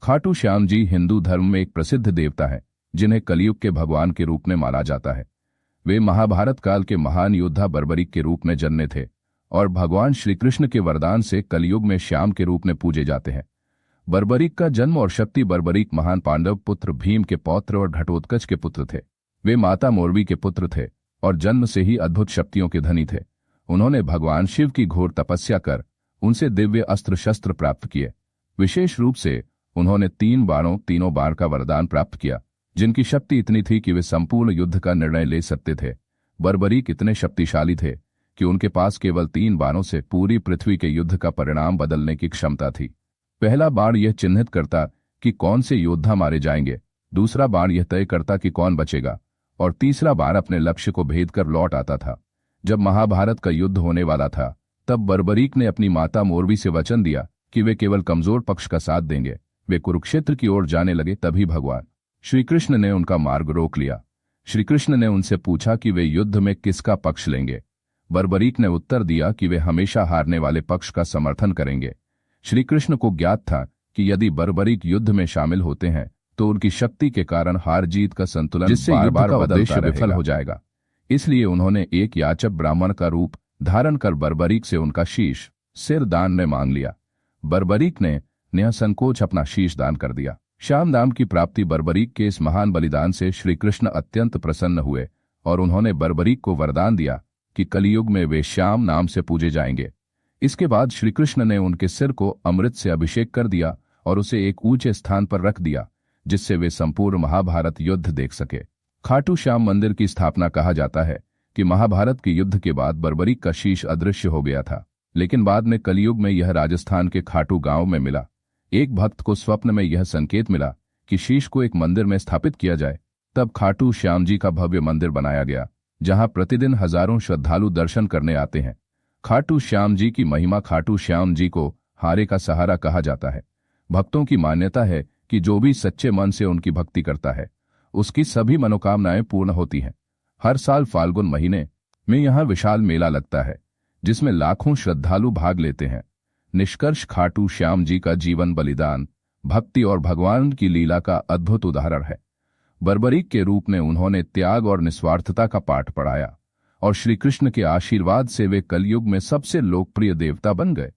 खाटू श्याम जी हिंदू धर्म में एक प्रसिद्ध देवता है जिन्हें कलयुग के भगवान के रूप में माना जाता है। वे महाभारत काल के महान योद्धा बर्बरीक के रूप में जन्मे थे और भगवान श्री कृष्ण के वरदान से कलयुग में श्याम के रूप में पूजे जाते हैं। बर्बरीक का जन्म और शक्ति बर्बरीक महान पांडव पुत्र भीम के पौत्र और घटोत्कच के पुत्र थे। वे माता मोरवी के पुत्र थे और जन्म से ही अद्भुत शक्तियों के धनी थे। उन्होंने भगवान शिव की घोर तपस्या कर उनसे दिव्य अस्त्र शस्त्र प्राप्त किए। विशेष रूप से उन्होंने तीनों बार का वरदान प्राप्त किया, जिनकी शक्ति इतनी थी कि वे संपूर्ण युद्ध का निर्णय ले सकते थे। बर्बरीक इतने शक्तिशाली थे कि उनके पास केवल 3 बाणों से पूरी पृथ्वी के युद्ध का परिणाम बदलने की क्षमता थी। पहला बाण यह चिन्हित करता कि कौन से योद्धा मारे जाएंगे, दूसरा बाण यह तय करता कि कौन बचेगा, और तीसरा बाण अपने लक्ष्य को भेद कर लौट आता था। जब महाभारत का युद्ध होने वाला था तब बर्बरीक ने अपनी माता मोरवी से वचन दिया कि वे केवल कमजोर पक्ष का साथ देंगे। वे कुरुक्षेत्र की ओर जाने लगे, तभी भगवान श्री कृष्ण ने उनका मार्ग रोक लिया। श्री कृष्ण ने उनसे पूछा कि वे युद्ध में किसका पक्ष लेंगे। बर्बरीक ने उत्तर दिया कि वे हमेशा हारने वाले पक्ष का समर्थन करेंगे। श्री कृष्ण को ज्ञात था कि यदि बर्बरीक युद्ध में शामिल होते हैं तो उनकी शक्ति के कारण हार जीत का संतुलन जिससे बार-बार उद्देश्य विफल हो जाएगा। इसलिए उन्होंने एक याचक ब्राह्मण का रूप धारण कर बर्बरीक से उनका शीश सिर दान में मांग लिया। बर्बरीक ने निसंकोच अपना शीश दान कर दिया। श्याम नाम की प्राप्ति बर्बरीक के इस महान बलिदान से श्री कृष्ण अत्यंत प्रसन्न हुए और उन्होंने बर्बरीक को वरदान दिया कि कलियुग में वे श्याम नाम से पूजे जाएंगे। इसके बाद श्री कृष्ण ने उनके सिर को अमृत से अभिषेक कर दिया और उसे एक ऊंचे स्थान पर रख दिया, जिससे वे संपूर्ण महाभारत युद्ध देख सके। खाटू श्याम मंदिर की स्थापना कहा जाता है कि महाभारत के युद्ध के बाद बर्बरीक का शीश अदृश्य हो गया था, लेकिन बाद में कलयुग में यह राजस्थान के खाटू गांव में मिला। एक भक्त को स्वप्न में यह संकेत मिला कि शीश को एक मंदिर में स्थापित किया जाए। तब खाटू श्याम जी का भव्य मंदिर बनाया गया, जहां प्रतिदिन हजारों श्रद्धालु दर्शन करने आते हैं। खाटू श्याम जी की महिमा। खाटू श्याम जी को हारे का सहारा कहा जाता है। भक्तों की मान्यता है कि जो भी सच्चे मन से उनकी भक्ति करता है उसकी सभी मनोकामनाएं पूर्ण होती हैं। हर साल फाल्गुन महीने में यहाँ विशाल मेला लगता है, जिसमें लाखों श्रद्धालु भाग लेते हैं। निष्कर्ष, खाटू श्याम जी का जीवन बलिदान, भक्ति और भगवान की लीला का अद्भुत उदाहरण है। बर्बरीक के रूप में उन्होंने त्याग और निस्वार्थता का पाठ पढ़ाया और श्री कृष्ण के आशीर्वाद से वे कलयुग में सबसे लोकप्रिय देवता बन गए।